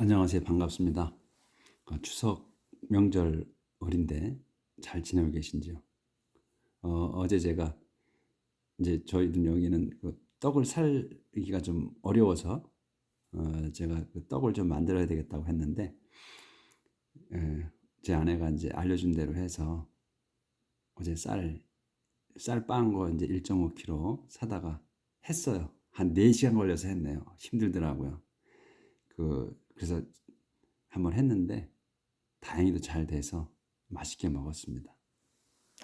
안녕하세요. 반갑습니다. 추석 명절월인데 잘 지내고 계신지요? 어제 제가 이제 저희들 여기는 그 떡을 살기가 좀 어려워서 제가 그 떡을 좀 만들어야 되겠다고 했는데 제 아내가 이제 알려준 대로 해서 어제 쌀 빻은 거 이제 1.5kg 사다가 했어요. 한 4시간 걸려서 했네요. 힘들더라고요. 그래서 한번 했는데 다행히도 잘 돼서 맛있게 먹었습니다.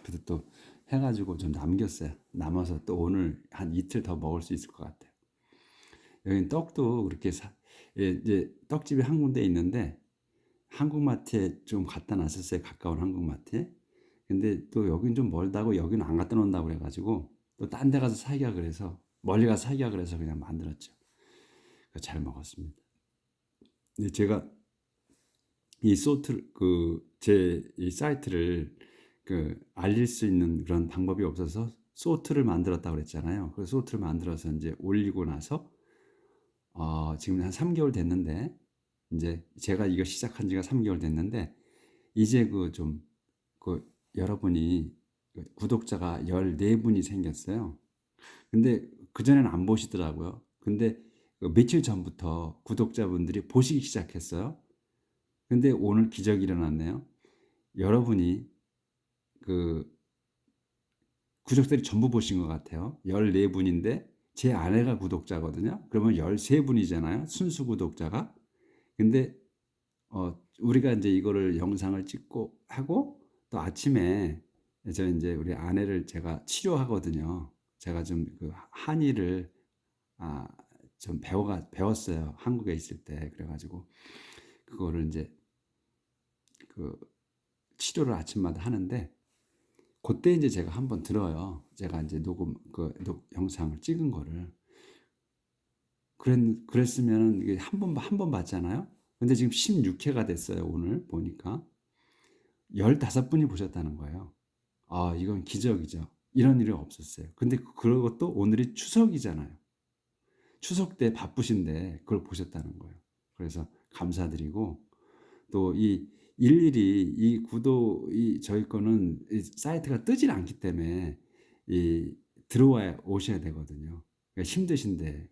그래도 또 해가지고 좀 남겼어요. 남아서 또 오늘 한 이틀 더 먹을 수 있을 것 같아요. 여기 떡도 그렇게 이제 떡집이 한 군데 있는데 한국마트에 좀 갖다 놨었어요. 가까운 한국마트에. 근데 또 여긴 좀 멀다고 여기는 안 갖다 놓는다고 그래가지고 또 딴 데 가서 사기가 그래서 멀리 가서 사기가 그래서 그냥 만들었죠. 잘 먹었습니다. 근데 제가 이 소트 제 이 사이트를 알릴 수 있는 그런 방법이 없어서 소트를 만들었다고 그랬잖아요. 그 소트를 만들어서 이제 올리고 나서 지금 한 3개월 됐는데 이제 제가 이거 시작한 지가 3개월 됐는데 이제 여러분이 구독자가 14분이 생겼어요. 근데 그전에는 안 보시더라고요. 근데 며칠 전부터 구독자분들이 보시기 시작했어요. 근데 오늘 기적이 일어났네요. 여러분이 그 구독자들이 전부 보신 것 같아요. 14분인데 제 아내가 구독자거든요. 그러면 13분이잖아요. 순수 구독자가. 근데 우리가 이제 이거를 영상을 찍고 하고 또 아침에 저 이제 우리 아내를 제가 치료하거든요. 제가 좀 그 한의를 아, 좀 배웠어요. 한국에 있을 때. 그래가지고 그거를 이제 그 치료를 아침마다 하는데 그때 이제 제가 한번 들어요. 제가 이제 영상을 찍은 거를. 그랬으면 이게 한 번 봤잖아요. 근데 지금 16회가 됐어요. 오늘 보니까 15분이 보셨다는 거예요. 아, 이건 기적이죠. 이런 일이 없었어요. 근데 그것도 오늘이 추석이잖아요. 추석 때 바쁘신데 그걸 보셨다는 거예요. 그래서 감사드리고 또 이 일일이 저희 거는 이 사이트가 뜨질 않기 때문에 이 들어와 오셔야 되거든요. 그러니까 힘드신데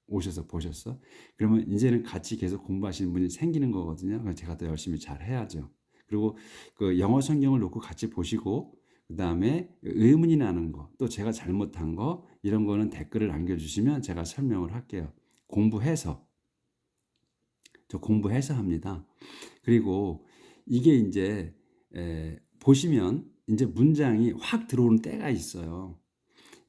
오셔서 보셨어? 그러면 이제는 같이 계속 공부하시는 분이 생기는 거거든요. 그래서 제가 더 열심히 잘 해야죠. 그리고 그 영어 성경을 놓고 같이 보시고 그다음에 의문이 나는 거, 또 제가 잘못한 거 이런 거는 댓글을 남겨주시면 제가 설명을 할게요. 공부해서 저 공부해서 합니다. 그리고 이게 이제 보시면 이제 문장이 확 들어오는 때가 있어요.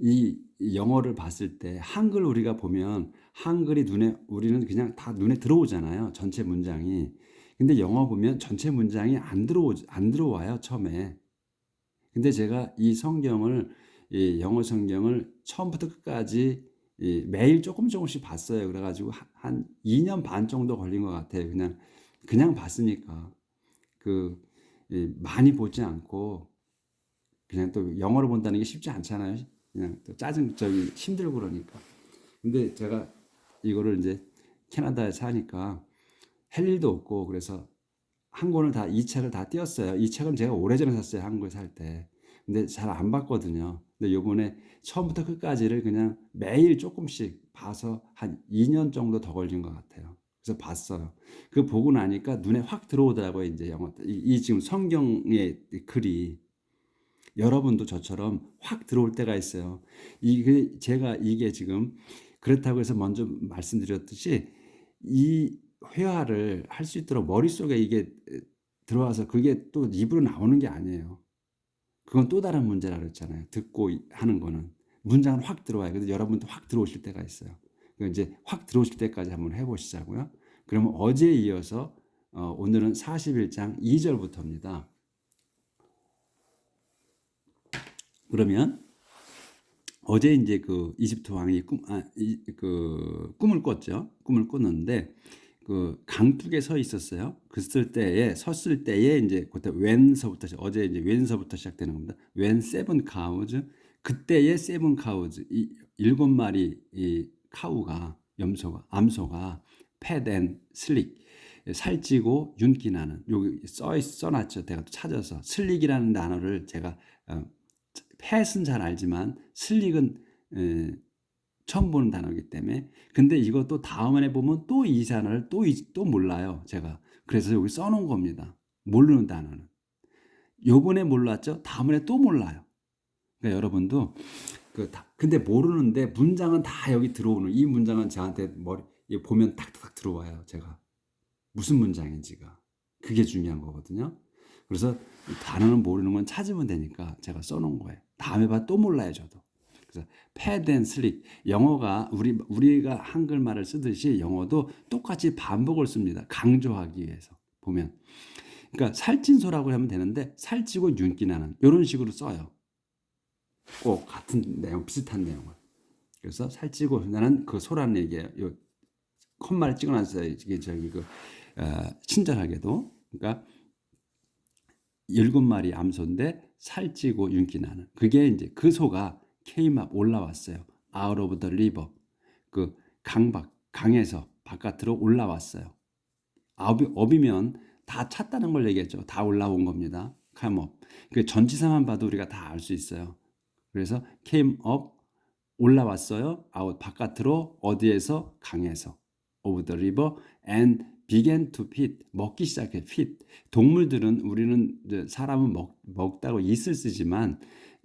이 영어를 봤을 때 한글 우리가 보면 한글이 우리는 그냥 다 눈에 들어오잖아요. 전체 문장이. 근데 영어 보면 전체 문장이 안 들어와요, 처음에. 근데 제가 이 영어 성경을 처음부터 끝까지 매일 조금씩 봤어요. 그래가지고 한 2년 반 정도 걸린 것 같아요. 그냥 봤으니까. 많이 보지 않고 그냥 또 영어를 본다는 게 쉽지 않잖아요. 그냥 또 힘들고 그러니까. 근데 제가 이거를 이제 캐나다에 사니까 할 일도 없고 그래서 이 책을 다 띄었어요. 이 책은 제가 오래전에 샀어요. 한국에 살 때. 근데 잘 안 봤거든요. 근데 요번에 처음부터 끝까지를 그냥 매일 조금씩 봐서 한 2년 정도 더 걸린 것 같아요. 그래서 봤어요. 그 보고 나니까 눈에 확 들어오더라고요. 이제 지금 성경의 글이 여러분도 저처럼 확 들어올 때가 있어요. 이게 지금 그렇다고 해서 먼저 말씀드렸듯이 이 회화를 할 수 있도록 머릿속에 이게 들어와서 그게 또 입으로 나오는 게 아니에요. 그건 또 다른 문제라 그랬잖아요. 듣고 하는 거는. 문장은 확 들어와요. 그래서 여러분도 확 들어오실 때가 있어요. 이제 확 들어오실 때까지 한번 해보시자고요. 그러면 어제에 이어서 오늘은 41장 2절부터입니다. 그러면 어제 이제 그 이집트 왕이 꿈을 꿨죠. 꿈을 꿨는데 그 강둑에 서 있었어요. 섰을 때에 이제 그때 어제 이제 웬서부터 시작되는 겁니다. 웬 세븐 카우즈 그때의 세븐 카우즈 이 7마리 이 암소가 fat and slick. 살찌고 윤기 나는. 여기 써놨죠. 제가 또 찾아서 슬릭이라는 단어를 제가 팻은 잘 알지만 슬릭은 처음 보는 단어이기 때문에. 근데 이것도 다음에 보면 또 이 단어를 또 몰라요. 제가 그래서 여기 써놓은 겁니다. 모르는 단어는. 요번에 몰랐죠? 다음에 또 몰라요. 그러니까 여러분도 근데 모르는데 문장은 다 여기 들어오는, 이 문장은 저한테 보면 탁탁 들어와요. 제가 무슨 문장인지가. 그게 중요한 거거든요. 그래서 단어는 모르는 건 찾으면 되니까 제가 써놓은 거예요. 다음에 봐 또 몰라요, 저도. 그래서 pad and sleek. 영어가 우리가 한글말을 쓰듯이 영어도 똑같이 반복을 씁니다. 강조하기 위해서. 보면. 그러니까 살찐 소라고 하면 되는데 살찌고 윤기 나는 이런 식으로 써요. 꼭 같은 내용, 비슷한 내용을. 그래서 살찌고 나는 그 소라는 얘기예요. 요 콤마를 찍어놨어요. 이게 저기 친절하게도. 그러니까 7마리 암소인데 살찌고 윤기 나는. 그게 이제 그 소가 came up 올라왔어요. out of the river. 그 강에서 바깥으로 올라왔어요. 업이면 다 찼다는 걸 얘기했죠. 다 올라온 겁니다. come up. 그 전치사만 봐도 우리가 다 알 수 있어요. 그래서 came up 올라왔어요. out 바깥으로 어디에서? 강에서. of the river and began to feed. 먹기 시작해. feed. 동물들은 우리는 사람은 먹다고 eat을 쓰지만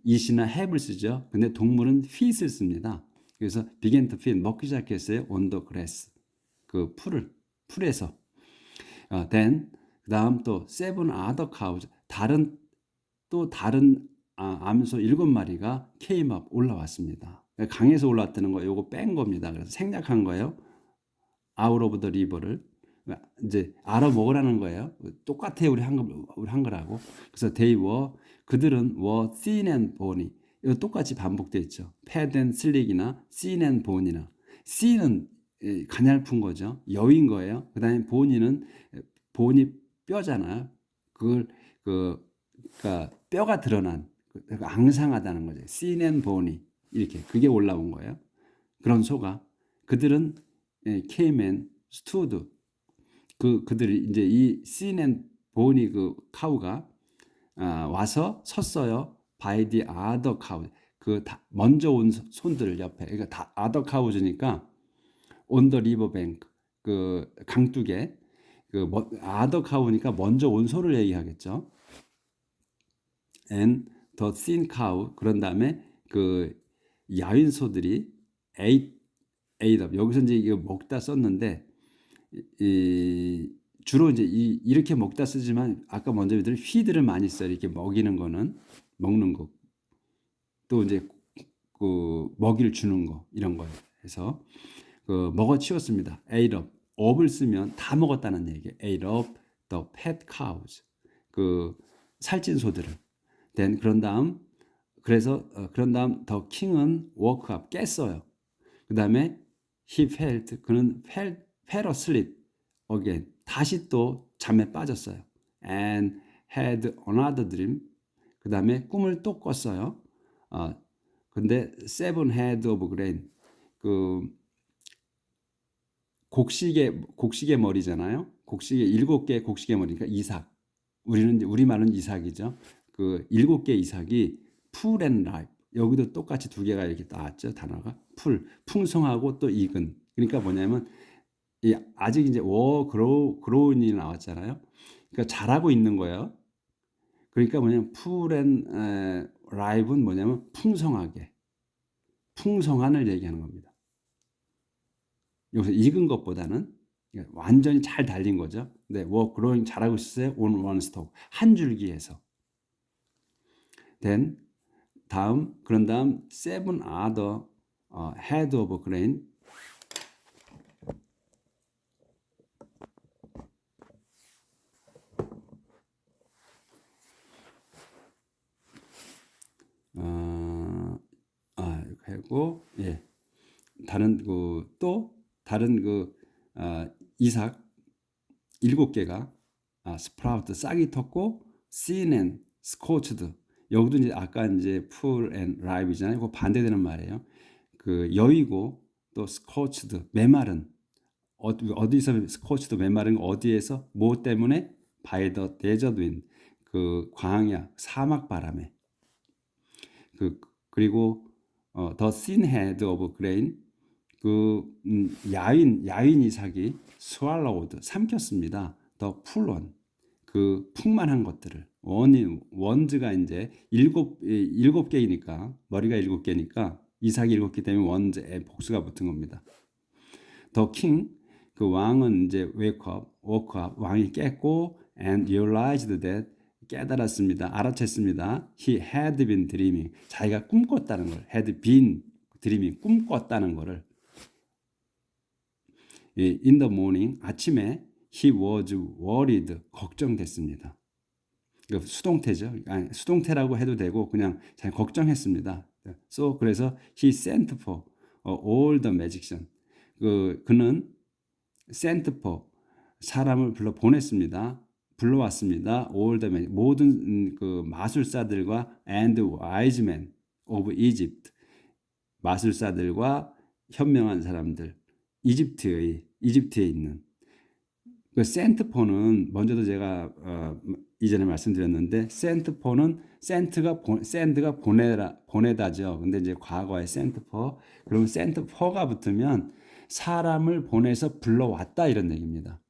eat이나 have를 쓰죠. 근데 동물은 feed을 씁니다. 그래서 began to feed. 먹기 시작했어요. on the grass. 그 풀에서. then 그다음 또 seven other cows. 다른 암소 7마리가 came up 올라왔습니다. 강에서 올라왔다는 거 요거 뺀 겁니다. 그래서 생략한 거예요. out of the river를 이제 알아먹으라는 거예요. 똑같아요. 우리 한글하고. 그래서 그들은 were thin and bony. 이거 똑같이 반복되어 있죠. fat and slick이나 thin and bone이나. thin은 가냘픈 거죠. 여인 거예요. 그다음에 bone이 뼈잖아요. 그러니까 뼈가 드러난, 앙상하다는 거죠. thin and bony. 이렇게 그게 올라온 거예요. 그런 소가. 그들은 came and stood. 그들이 이제 이 thin and bony 그 카우가 와서 섰어요. by the other cow. 먼저 온 손들 옆에. 그러니까 다 other cows니까 on the river bank. 그 강둑에 other cow니까 먼저 온 소를 얘기하겠죠. and the thin cow. 그런 다음에 그 야윈 소들이 ate up. 여기서 이제 이거 먹다 썼는데 주로 이제 이렇게 먹다 쓰지만 아까 먼저 feed를 많이 써요. 이렇게 먹이는 거는 먹는 거. 또 이제 먹이를 주는 거 이런 거예요. 그래서 먹어치웠습니다. ate up. up을 쓰면 다 먹었다는 얘기예요. ate up the fat cows. 살찐 소들을. then 그런 다음 the king은 woke up. 깼어요. 그 다음에 그는 fell asleep again. 다시 또 잠에 빠졌어요. and had another dream. 그 다음에 꿈을 또 꿨어요. 근데 seven head of grain. 곡식의 머리잖아요. 7개 곡식의 머리니까 이삭. 우리말은 이삭이죠. 7개 이삭이 full and ripe. 여기도 똑같이 2개가 이렇게 나왔죠. 단어가 풍성하고 또 익은. 그러니까 뭐냐면 아직 이제 growing이 나왔잖아요. 그러니까 자라고 있는 거예요. 그러니까 뭐냐면 full and ripe는 뭐냐면 풍성한을 얘기하는 겁니다. 여기서 익은 것보다는 완전히 잘 달린 거죠. 네, growing 잘하고 있어요. on one stalk. 한 줄기에서. then 그런 다음 seven other head of grain. 이렇게 하고 다른 이삭 7개가 스프라우트 싹이 텄고 seen and scorched. 여기도 이제 아까 이제 full and ripe이잖아요. 그거 반대되는 말이에요. 여이고 또 scorched 메마른 어디서 스코치도 메마른 거 어디에서 뭐 때문에 by the desert wind 그 광야 사막 바람에 그리고 the thin head of grain 그 야윈 이삭이 swallowed 삼켰습니다. the full one 그 풍만한 것들을 원즈가 이제 일곱 개이니까 머리가 일곱 개니까 이삭이 일곱 개 때문에 원즈에 복수가 붙은 겁니다. The king 그 왕은 이제 woke up 왕이 깼고 and realized that 깨달았습니다. 알아챘습니다. He had been dreaming 자기가 꿈꿨다는 걸 had been dreaming 꿈꿨다는 거를 in the morning 아침에 he was worried 걱정됐습니다. 수동태죠. 아니, 수동태라고 해도 되고 그냥 잘 걱정했습니다. So 그래서 he sent for all the magician. 그는 sent for 사람을 불러왔습니다. all the 모든 그 마술사들과 and wise men of Egypt 마술사들과 현명한 사람들 이집트에 있는 그 센트포는 먼저도 제가 이전에 말씀드렸는데 센트포는 샌드가 보내다죠. 근데 이제 과거에 센트포 그러면 센트포가 붙으면 사람을 보내서 불러왔다 이런 얘기입니다.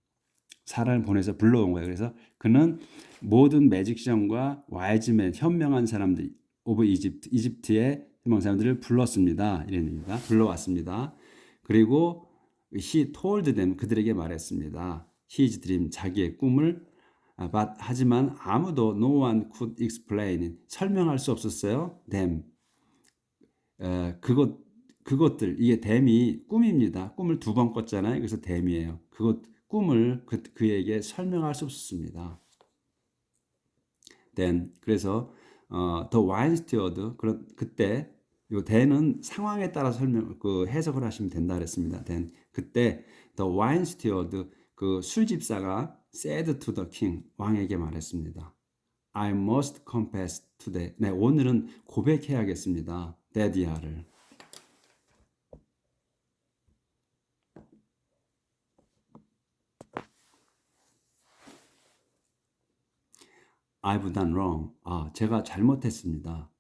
사람을 보내서 불러온 거예요. 그래서 그는 모든 매직션과 와이즈맨 현명한 사람들 오브 이집트의 현명한 사람들을 불렀습니다. 이런 얘기입니다. 불러왔습니다. 그리고 he told them 그들에게 말했습니다. his dream 자기의 꿈을 하지만 아무도 no one could explain 설명할 수 없었어요. them 그것들 이게 them이 꿈입니다. 꿈을 두 번 꿨잖아요. 그래서 them이에요. 꿈을 그에게 설명할 수 없었습니다. then 그래서 the wine steward 그때 요 then은 상황에 따라 해석을 하시면 된다 그랬습니다. then 그때 the wine steward 그 술집사가 said to the king 왕에게 말했습니다. I must confess today. 네, 오늘은 고백해야겠습니다. 데디아를. I've done wrong. 제가 잘못했습니다.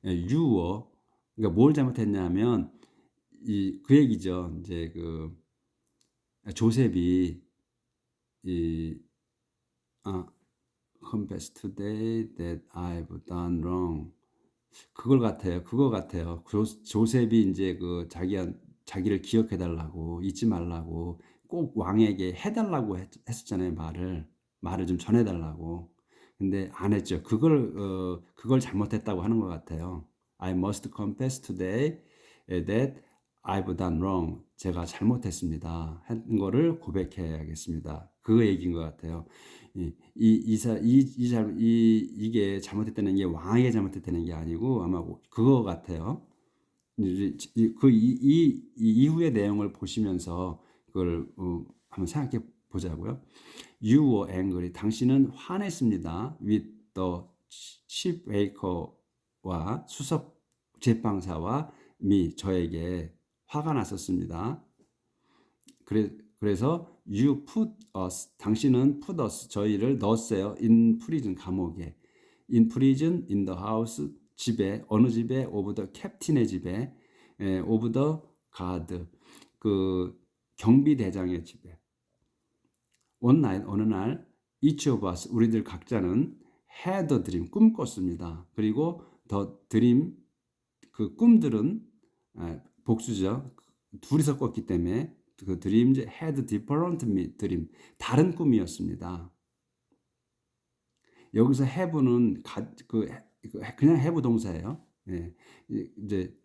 You were 그러니까 뭘 잘못했냐면 그 얘기죠. 이제 그 조셉이 confess today that I've done wrong. 그거 같아요. 조셉이 이제 그 자기를 기억해 달라고 잊지 말라고 꼭 왕에게 해달라고 했었잖아요. 말을 좀 전해 달라고. 근데 안 했죠. 그걸 잘못했다고 하는 것 같아요. I must confess today that I've done wrong. 제가 잘못했습니다. 한 거를 고백해야겠습니다. 그 얘기인 것 같아요. 이게 잘못했다는 게 왕에게 잘못했다는 게 아니고 아마 그거 같아요. 이 이후의 내용을 보시면서 그걸 한번 생각해 보자고요. You were angry. 당신은 화냈습니다. With the chief baker와 수석 제빵사와 저에게 화가 났었습니다. 그래서 you put us 당신은 put us 저희를 넣었어요. in prison 감옥에. in prison in the house 집에 어느 집에 of the captain의 집에 of the guard 그 경비대장의 집에. one night 어느 날 each of us 우리들 각자는 had a dream 꿈꿨습니다. 그리고 the dream 그 꿈들은 복수죠. 둘이서 꿨기 때문에 그 dreams had different dream 다른 꿈이었습니다. 여기서 have는 그냥 have 동사예요. 예, 이제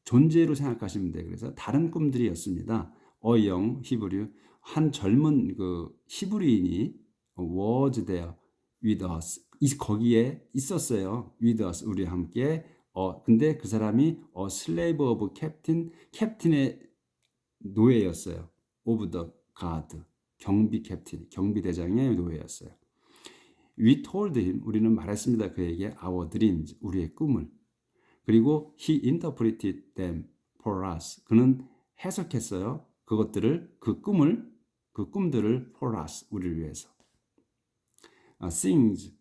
존재로 생각하시면 돼요. 그래서 다른 꿈들이었습니다. 영 히브리 한 젊은 그 히브리인이 was there with us 거기에 있었어요. with us 우리와 함께. 근데 그 사람이 slave of 캡틴의 노예였어요. of the guard 경비대장의 노예였어요. We told him 우리는 말했습니다. 그에게 our dreams 우리의 꿈을. 그리고 he interpreted them for us 그는 해석했어요. 그것들을 그 꿈들을 for us 우리를 위해서 things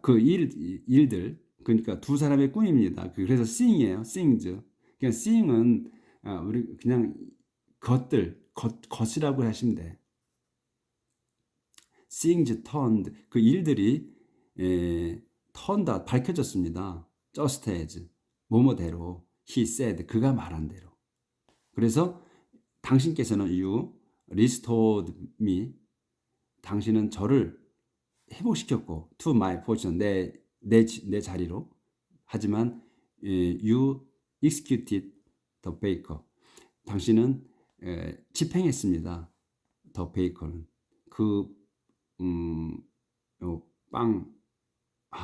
그 일들 그러니까 두 사람의 꿈입니다. 그래서 seeing이에요. things. 그냥 seeing은 우리 그냥 것이라고 하시면 돼. things turned 그 일들이 turned out 밝혀졌습니다. just as 뭐뭐대로 he said 그가 말한 대로. 그래서 당신께서는 you restored me 당신은 저를 회복시켰고 to my position 내 자리로 하지만 you executed the baker 당신은 집행했습니다. the baker는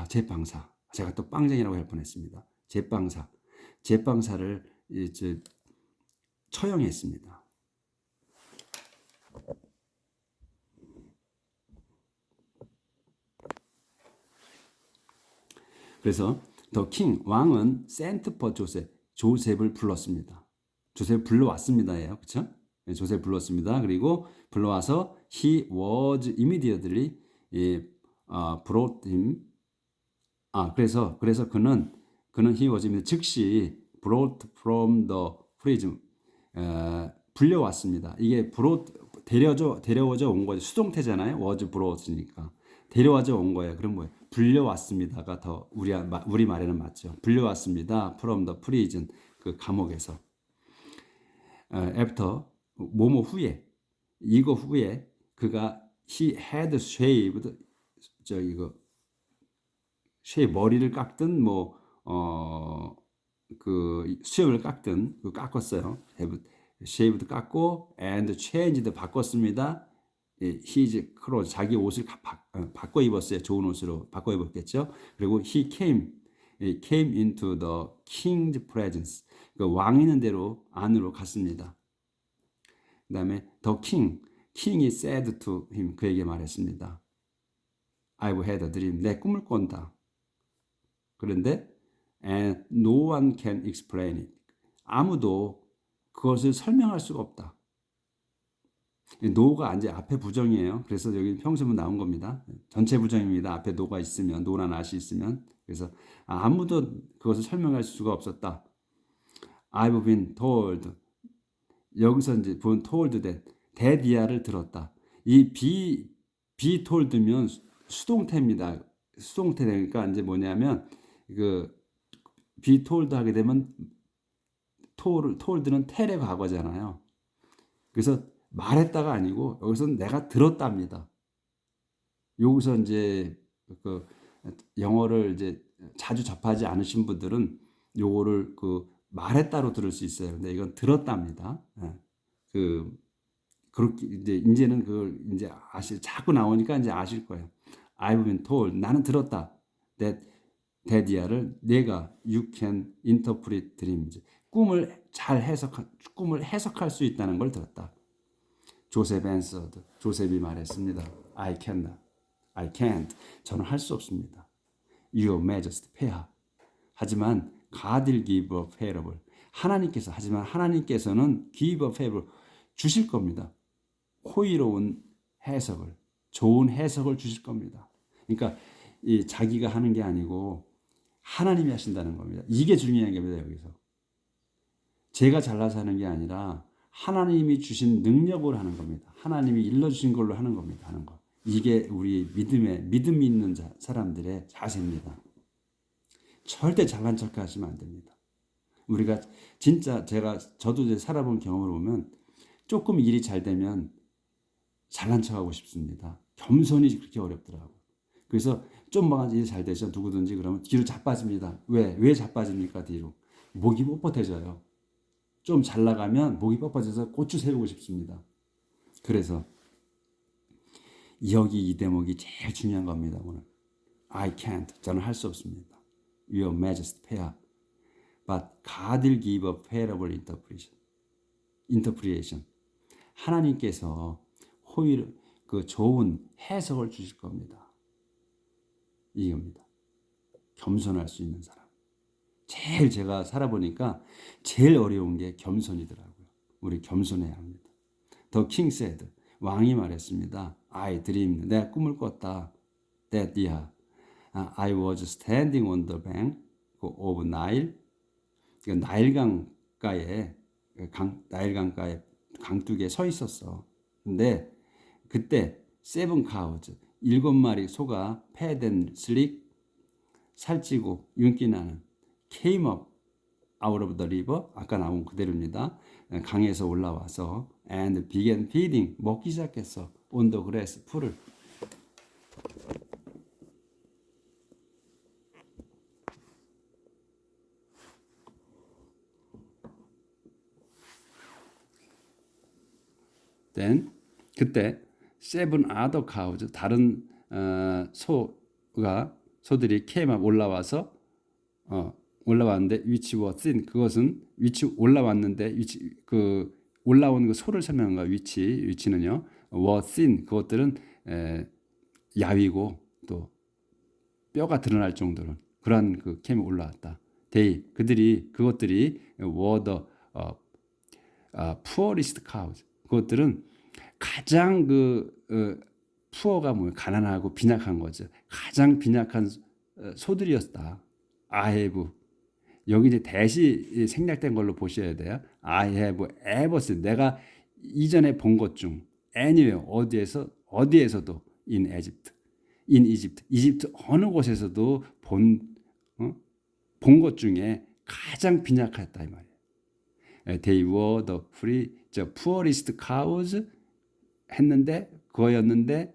제빵사 제가 또 빵쟁이라고 할 뻔했습니다. 제빵사를 이제 처형했습니다. 그래서 더 킹 왕은 sent for 조셉을 불렀습니다. 조셉 불러왔습니다예요. 그렇죠? 조셉 불렀습니다. 그리고 불러와서 he was immediately brought him 그래서 그는 he was immediately 즉시 brought from the prison 불려왔습니다. 이게 데려와져 온 거죠. 수동태잖아요. was brought니까 데려와져 온 거예요. 그럼 뭐예요? 불려왔습니다가 더 우리 말에는 맞죠. 불려왔습니다. from the prison 그 감옥에서. after 뭐뭐 후에 이거 후에 그가 he had shaved 머리를 깎든 그 수염을 깎든 그 깎았어요. shaved 깎고 and changed 바꿨습니다. his clothes 자기 옷을 바꿔 입었어요. 좋은 옷으로 바꿔 입었겠죠. 그리고 he came into the king's presence. 그 왕 있는 대로 안으로 갔습니다. 그다음에 the king이 said to him 그에게 말했습니다. I've had a dream. 내 꿈을 꾼다. 그런데 and no one can explain it. 아무도 그것을 설명할 수가 없다. 노가 이제 앞에 부정이에요. 그래서 여기 평소문 나온 겁니다. 전체 부정입니다. 앞에 노가 있으면 노나 not이 있으면 그래서 아무도 그것을 설명할 수가 없었다. I've been told 여기서 이제 본 told that 이하를 들었다. 이 be told면 수동태입니다. 수동태니까 이제 뭐냐면 그 be told 하게 되면 told는 tell의 과거잖아요. 그래서 말했다가 아니고 여기서는 내가 들었답니다. 여기서 이제 그 영어를 이제 자주 접하지 않으신 분들은 요거를 그 말했다로 들을 수 있어요. 근데 이건 들었답니다. 그렇게 이제는 그걸 이제 자꾸 나오니까 이제 아실 거예요. I've been told 나는 들었다. that 내가 you can interpret dreams 꿈을 해석할 수 있다는 걸 들었다. 조셉 answered. 조셉이 말했습니다. I can't. 저는 할 수 없습니다. Your Majesty, 폐하. 하지만 God will give a parable. 하나님께서는 give a parable. 주실 겁니다. 호의로운 해석을, 좋은 해석을 주실 겁니다. 그러니까 이 자기가 하는 게 아니고 하나님이 하신다는 겁니다. 이게 중요한 겁니다. 여기서. 제가 잘나서 하는 게 아니라 하나님이 주신 능력으로 하는 겁니다. 하나님이 일러주신 걸로 하는 겁니다. 하는 거. 이게 우리 믿음이 있는 사람들의 자세입니다. 절대 잘난 척 하시면 안 됩니다. 우리가 진짜 저도 이제 살아본 경험을 보면 조금 일이 잘 되면 잘난 척하고 싶습니다. 겸손이 그렇게 어렵더라고요. 그래서 좀만 일이 잘 되죠. 누구든지 그러면 뒤로 자빠집니다. 왜 자빠집니까? 뒤로. 목이 뻣뻣해져요. 좀 잘 나가면 목이 뻣뻣해서 고추 세우고 싶습니다. 그래서 여기 이 대목이 제일 중요한 겁니다. 오늘 I can't 저는 할 수 없습니다. Your Majesty 폐하 But God will give a parable interpretation. 하나님께서 그 좋은 해석을 주실 겁니다. 이겁니다. 겸손할 수 있는 사람. 제일 제가 살아보니까 제일 어려운 게 겸손이더라고요. 우리 겸손해야 합니다. The king said. 왕이 말했습니다. I dreamed. 내가 꿈을 꿨다. That year. I was standing on the bank of Nile. 나일강가에 나일강가에 강둑에 서 있었어. 근데 그때 seven cows 7마리 소가 fat and sleek 살찌고 윤기나는 came up out of the river 아까 나온 그대로입니다. 강에서 올라와서 and began feeding 먹기 시작했어. on the grass 풀을. then 그때 seven other cows 다른 소들이 came up 올라와서 올라왔는데 which was thin 그것은 which 올라왔는데 which 그 올라온 그 소를 설명한 거야. 위치는요. was thin 그것들은 야위고 또 뼈가 드러날 정도로 그러한 그 캠이 올라왔다. 그것들이 were the poorest cows. 그것들은 가장 푸어가 뭐예요? 가난하고 빈약한 거죠. 가장 빈약한 소들이었다. I have 여기 이제 대시 생략된 걸로 보셔야 돼요. I have ever seen 내가 이전에 본 것 중 anywhere 어디에서도 in Egypt 이집트 어느 곳에서도 본 것 중에 가장 빈약했다 이 말이에요. They were the poorest cows 했는데 그거였는데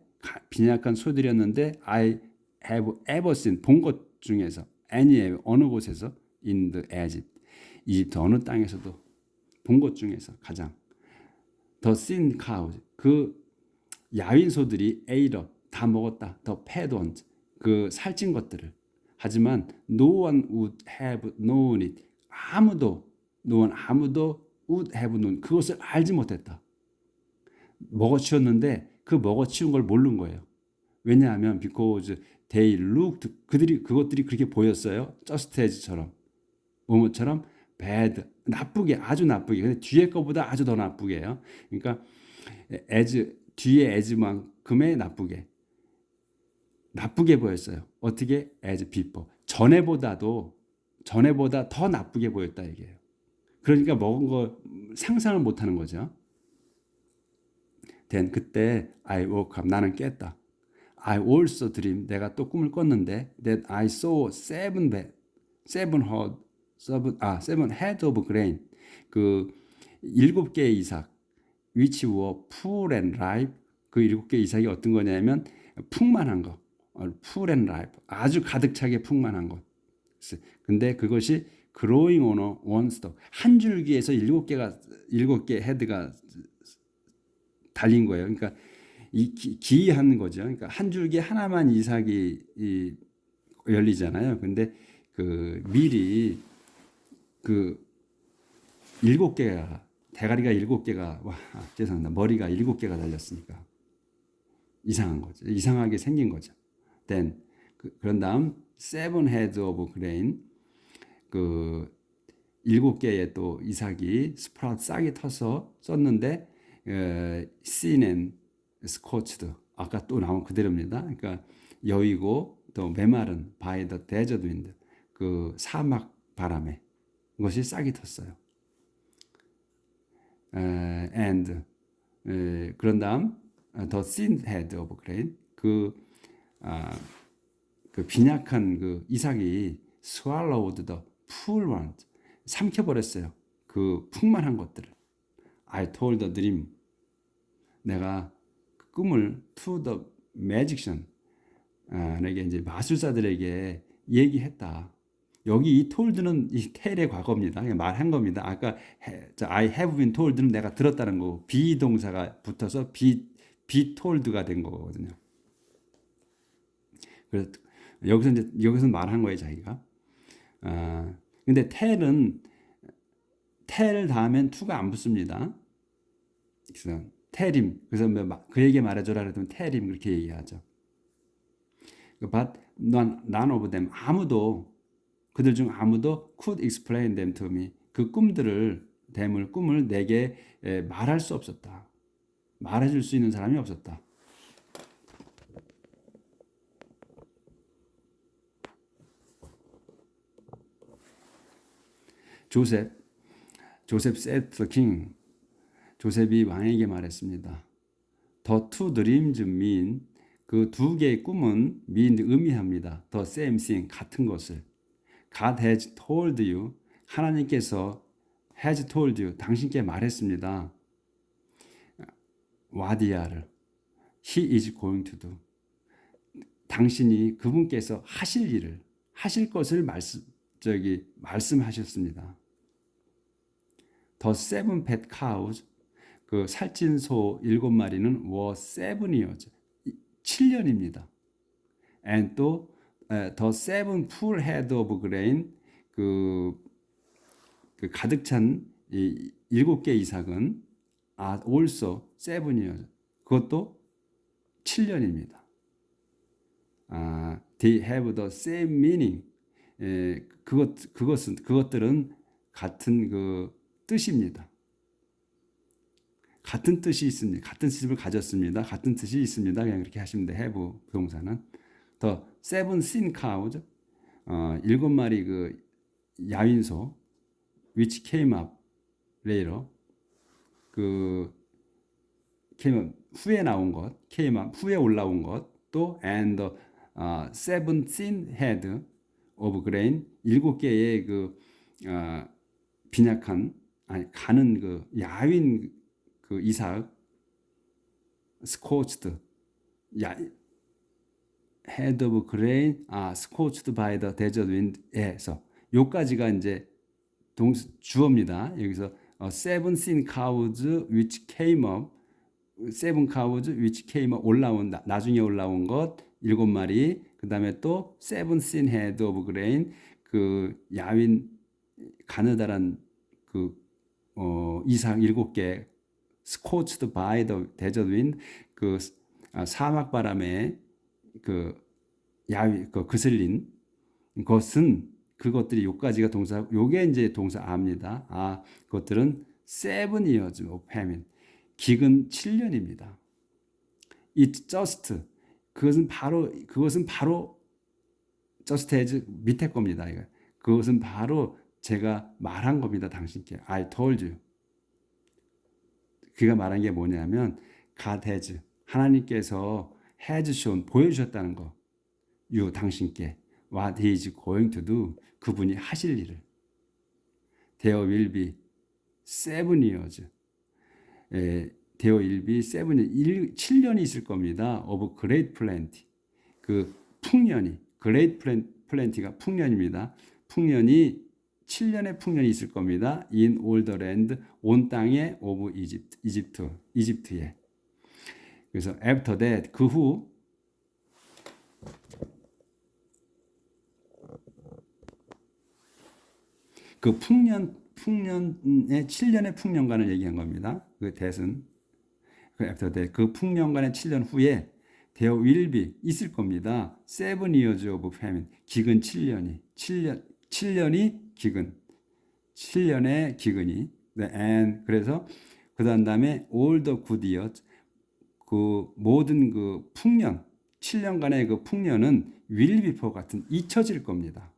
빈약한 소들이었는데 I have ever seen 본 것 중에서 anywhere 어느 곳에서 in the Egypt 이집트 어느 땅에서도 본 것 중에서 가장 the thin cows 그 야윈 소들이 ate up 다 먹었다 the fat ones 그 살찐 것들을 하지만 no one would have known it 아무도 would have known 그것을 알지 못했다. 먹어치웠는데 그 먹어치운 걸 모르는 거예요. 왜냐하면 because they looked 그것들이 그렇게 보였어요. just as처럼 뭐뭐처럼 bad 나쁘게 아주 나쁘게 근데 뒤에 거보다 아주 더 나쁘게요. 그러니까 뒤에 as만큼의 나쁘게 보였어요. 어떻게 as before 전에보다 더 나쁘게 보였다 이게요. 그러니까 먹은 거 상상을 못하는 거죠. then 그때 I woke up 나는 깼다. I also dreamed 내가 또 꿈을 꿨는데 that I saw seven head of grain 그 7개의 이삭 which were full and ripe 그 7개의 이삭이 어떤 거냐면 풍만한 거 full and ripe 아주 가득 차게 풍만한 것 근데 그것이 growing on one stalk 한 줄기에서 7개 헤드가 달린 거예요. 그러니까 기이한 거죠. 그러니까 한 줄기 하나만 이삭이 열리잖아요. 근데 그 밀이 그 7개가 대가리가 7개가 죄송합니다. 머리가 7개가 달렸으니까 이상한 거죠. 이상하게 생긴 거죠. then 그런 다음 seven heads of grain 그 7개의 또 이삭이 스프라우트 싹이 터서 썼는데 seen and scorched 아까 또 나온 그대로입니다. 그러니까 여의고 또 메마른 by the desert wind 그 사막 바람에 그것이 싹이 텄어요. and 그런 다음 the thin head of grain 그 빈약한 그 이삭이 swallowed the full ones 삼켜버렸어요. 그 풍만한 것들을. I told the dream 내가 꿈을 to the magician 내게 이제 마술사들에게 얘기했다. 여기 이 told는 이 텔의 과거입니다. 그냥 말한 겁니다. 아까 I have been told는 내가 들었다는 거고 비동사가 붙어서 be told가 된 거거든요. 그래서 여기서 말한 거예요, 자기가. 근데 텔 다음엔 to가 안 붙습니다. 그래서 테림 그래서 그에게 말해줘라 그랬더니 테림 그렇게 얘기하죠. But none of them 그들 중 아무도 could explain them to me 그 꿈들을 꿈을 내게 말할 수 없었다. 말해줄 수 있는 사람이 없었다. 조셉 said to the king. 조셉이 왕에게 말했습니다. The two dreams mean, 그 두 개의 꿈은 mean 의미합니다. The same thing, 같은 것을. God has told you, 하나님께서 has told you, 당신께 말했습니다. What he is going to do. 당신이 그분께서 하실 일을, 하실 것을 말씀하셨습니다. The seven fat cows, 그 살찐 소 7마리는 were 7 years, 7년입니다. And 또 the seven full head of grain, 그 가득 찬 7개 이삭은 also 7 years, 그것도 7년입니다. They have the same meaning. 그것들은 같은 그 뜻입니다. 같은 뜻이 있습니다. 같은 뜻을 가졌습니다. 같은 뜻이 있습니다. 그냥 그렇게 하시면 돼. have 동사는. The seven sin cows, 7마리 그 야윈소, which came up later, came up 후에 나온 것, came up 후에 올라온 것, 또 and the seven thin head of grain, 7개의 그 빈약한 가는 그 야윈 그 이삭, scorched head of grain, scorched by the desert wind에서 요까지가 이제 주어입니다. 여기서 seven thin cows which came up, seven cows which came up, 나중에 올라온 것 7마리, 그 다음에 또 seven thin head of grain, 그 야윈 가느다란 그 이삭 7개, scorched by the desert wind, 그 사막 바람에 그 그슬린 것은, 그것들이 요까지가 동사, 요게 이제 동사 아입니다. 그것들은 7 years of famine, 기근 7년입니다. It just, 그것은 바로 just as 밑에 겁니다. 그것은 바로 제가 말한 겁니다. 당신께. I told you. 그가 말한 게 뭐냐면 God has, 하나님께서 has shown, 보여주셨다는 거. you, 당신께. What he is going to do, 그분이 하실 일을. There will be 7 years. There will be 7 years. 7년이 있을 겁니다. Of great plenty. 그 풍년이, great plenty가 풍년입니다. 풍년이 7년의 풍년이 있을 겁니다. In all the land, 온 땅에 of Egypt, 이집트에. 그래서 after that, 그 후 그 풍년의 7년의 풍년간을 얘기한 겁니다. 그 that은 그 after that, 그 풍년간의 7년 후에 there will be, 있을 겁니다. 7 years of famine, 기근 7년이 기근, 7년의 기근이. and 그래서 그 다음에 all the good years, 그 모든 그 풍년, 7년간의 그 풍년은 will be forgotten, 잊혀질 겁니다.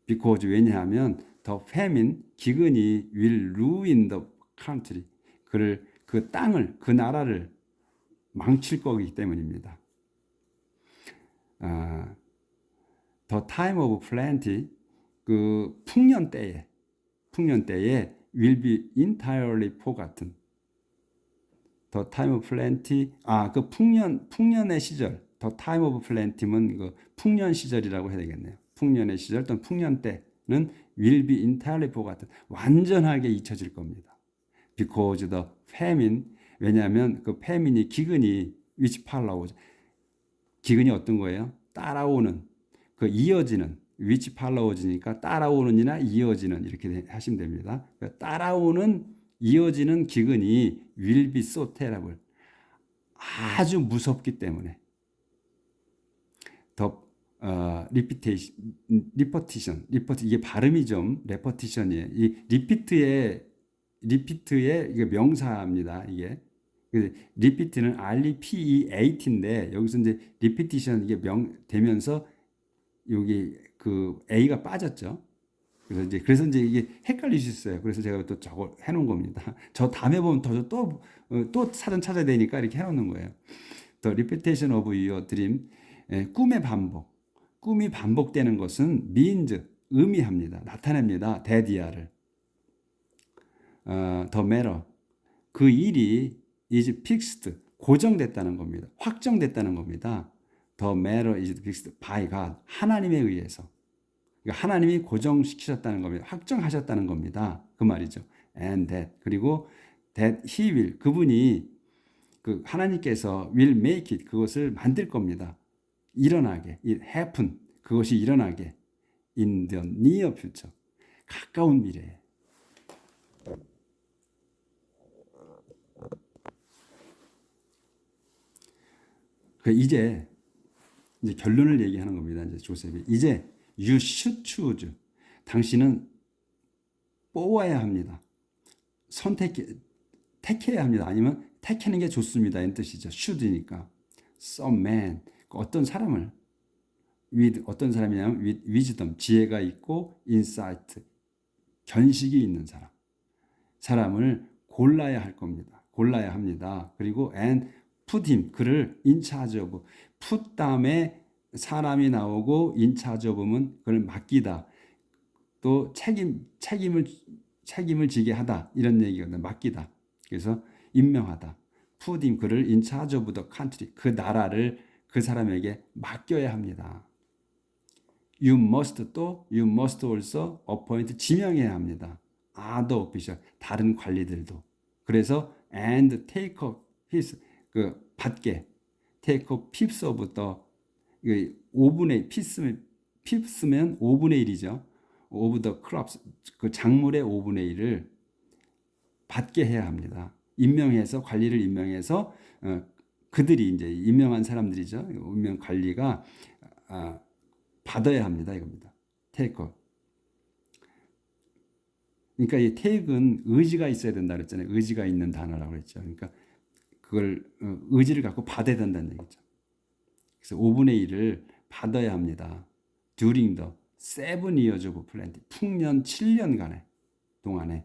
because, 왜냐하면 the famine, 기근이 will ruin the country, 그 땅을, 그 나라를 망칠 거기 때문입니다. The time of plenty, 그 풍년 때에 will be entirely forgotten. The time of plenty, 그 풍년의 시절, the time of plenty면 그 풍년 시절이라고 해야 되겠네요. 풍년의 시절 또는 풍년 때는 will be entirely forgotten, 완전하게 잊혀질 겁니다. Because the famine, 왜냐하면 그 famine이, 기근이 which follows, 기근이 어떤 거예요? 따라오는, 그 이어지는, which follows니까 따라오는이나 이어지는, 이렇게 하시면 됩니다. 그러니까 따라오는, 이어지는 기근이 will be so terrible, 아주 무섭기 때문에. 리피테이션, 리퍼티션, 이게 발음이 좀 레퍼티션이에요. 이 리피트의 이게 명사입니다. 이게 리피트는 REPEAT인데 여기서 이제 리피티션 이게 되면서 여기 그 A가 빠졌죠. 그래서 이제 이게 헷갈릴 수 있어요. 그래서 제가 또 저거 해놓은 겁니다. 저 다음에 보면 또 사전 찾아야 되니까 이렇게 해놓는 거예요. The repetition of your dream, 꿈의 반복. 꿈이 반복되는 것은 means, 의미합니다. 나타냅니다. that the matter, 그 일이 is fixed, 고정됐다는 겁니다. 확정됐다는 겁니다. The matter is fixed by God, 하나님에 의해서. 그러니까 하나님이 고정시키셨다는 겁니다. 확정하셨다는 겁니다. 그 말이죠. And that, 그리고 that he will, 그분이 그 하나님께서 will make it, 그것을 만들 겁니다. 일어나게, it happen, 그것이 일어나게 in the near future, 가까운 미래에. 이제 결론을 얘기하는 겁니다. 이제 조셉이 이제 you should choose, 당신은 뽑아야 합니다. 택해야 합니다. 아니면 택하는 게 좋습니다. 이 뜻이죠. should니까. some man, 어떤 사람을 with, 어떤 사람이냐면 with wisdom, 지혜가 있고 insight, 견식이 있는 사람을 골라야 할 겁니다. 골라야 합니다. 그리고 and put him, 그를 in charge of, put 다음에 사람이 나오고 in charge of은 그걸 맡기다, 또 책임을 지게 하다, 이런 얘기거든요. 맡기다. 그래서 임명하다. put him, 그를 in charge of the country, 그 나라를 그 사람에게 맡겨야 합니다. you must also appoint, 지명해야 합니다. other official, 다른 관리들도. 그래서 and take his, 받게, take a fifth of the, 5분의, fifth면 5분의 1이죠. of the crops, 그 작물의 5분의 1을 받게 해야 합니다. 임명해서, 관리를 임명해서, 그들이 이제 임명한 사람들이죠. 임명 관리가 받아야 합니다. 이겁니다. take. 그러니까 이 take은 의지가 있어야 된다 그랬잖아요. 의지가 있는 단어라고 그랬죠. 그러니까 그걸 의지를 갖고 받아야 된다는 얘기죠. 그래서 5분의 1을 받아야 합니다. during the 7 years of plenty, 풍년 7년간의 동안에.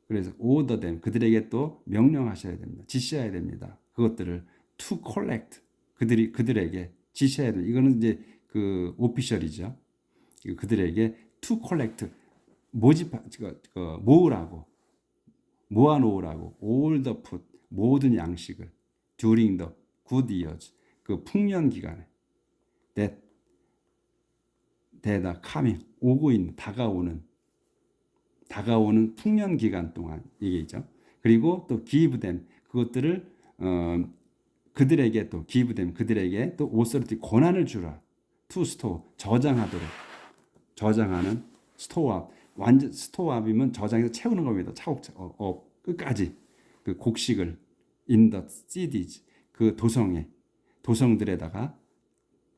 그래서 order them, 그들에게 또 명령하셔야 됩니다. 지시해야 됩니다. 그것들을 to collect, 그들에게 지시해야 됩니다. 이거는 이제 그 오피셜이죠. 그들에게 to collect, 모아놓으라고 all the food, 모든 양식을 during the good years, 그 풍년 기간에 that are coming, 오고 있는, 다가오는 풍년 기간 동안 얘기죠. 그리고 또 give them, 그것들을 그들에게 또 give them, 그들에게 또 authority, 권한을 주라. to store, 저장하는 store up, 완전 store up이면 저장해서 채우는 겁니다. 차곡차곡 끝까지 그 곡식을 in the cities, 그 도성들에다가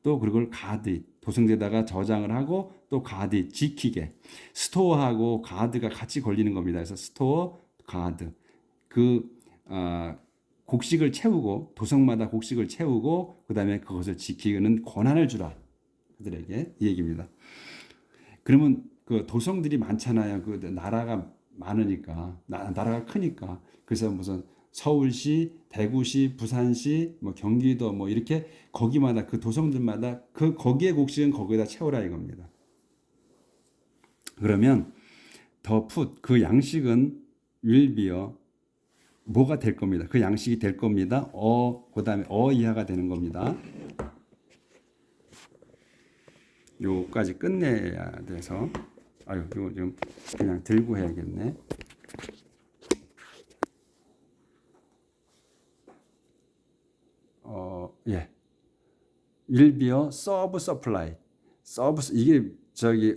또 그걸 가드, 도성들에다가 저장을 하고 또 가드, 지키게. 스토어하고 가드가 같이 걸리는 겁니다. 그래서 스토어, 가드, 곡식을 채우고, 도성마다 곡식을 채우고, 그 다음에 그것을 지키는 권한을 주라. 그들에게 이 얘기입니다. 그러면 그 도성들이 많잖아요. 그 나라가 많으니까, 나라가 크니까. 그래서 무슨 서울시, 대구시, 부산시, 뭐 경기도, 뭐 이렇게 거기마다 그 도성들마다 거기에 곡식은 거기에다 채우라 이겁니다. 그러면 더 풋, 그 양식은 will be요, 뭐가 될 겁니다. 그 양식이 될 겁니다. 그다음에 이하가 되는 겁니다. 요까지 끝내야 돼서, 이거 좀 그냥 들고 해야겠네. will be요, serve, supply. 이게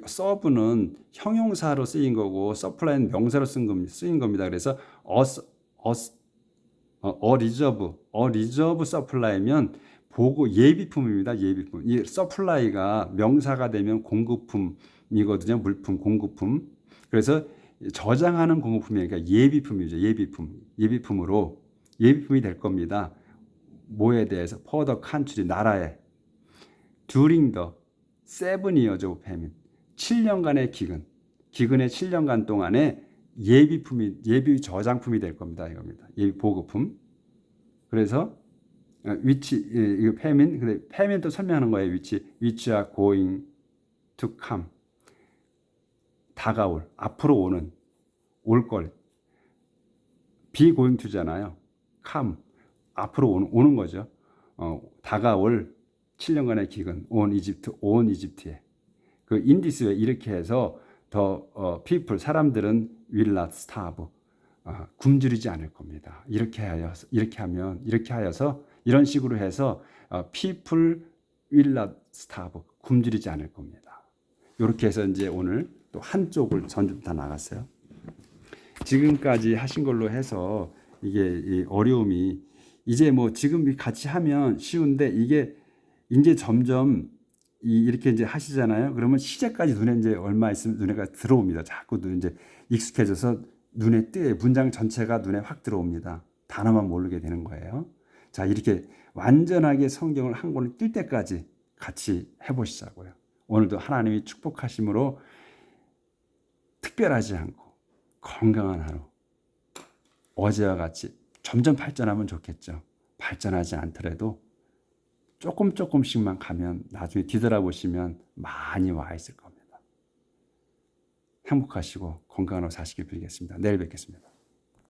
serve는 형용사로 쓰인 거고, supply는 명사로 쓰인 겁니다. 그래서 reserve supply면 보고 예비품입니다. 예비품. 이 서플라이가 명사가 되면 공급품이거든요. 물품, 공급품. 그래서 저장하는 공급품이 그러니까 예비품이죠. 예비품. 예비품이 될 겁니다. 뭐에 대해서? for the country, 나라에. during the 7 years of famine. 7년간의 기근의 7년간 동안에 예비 저장품이 될 겁니다. 이겁니다. 예비 보급품. 그래서 which 이거 famine, 근데 famine 또 설명하는 거예요. which are going to come. 다가올, 앞으로 오는, 올 걸. be going to잖아요. come, 앞으로 오는 거죠. 다가올 7년간의 기근, 온 이집트에. 그 in this way 이렇게 해서 더 people, 사람들은 will not starve. 굶주리지 않을 겁니다. 이렇게 하여서 이런 식으로 해서 people will not starve. 굶주리지 않을 겁니다. 이렇게 해서 이제 오늘 또 한쪽을 전부 다 나갔어요. 지금까지 하신 걸로 해서 이게 어려움이 이제 뭐 지금 같이 하면 쉬운데 이게 이제 점점 이렇게 이제 하시잖아요. 그러면 시제까지 눈에 이제 얼마 있으면 눈에가 들어옵니다. 자꾸 이제 익숙해져서 눈에 띄어요. 문장 전체가 눈에 확 들어옵니다. 단어만 모르게 되는 거예요. 자, 이렇게 완전하게 성경을 한 권을 뜰 때까지 같이 해보시자고요. 오늘도 하나님이 축복하심으로 특별하지 않고 건강한 하루, 어제와 같이 점점 발전하면 좋겠죠. 발전하지 않더라도 조금씩만 가면 나중에 뒤돌아보시면 많이 와 있을 겁니다. 행복하시고 건강으로 사시길 빌겠습니다. 내일 뵙겠습니다.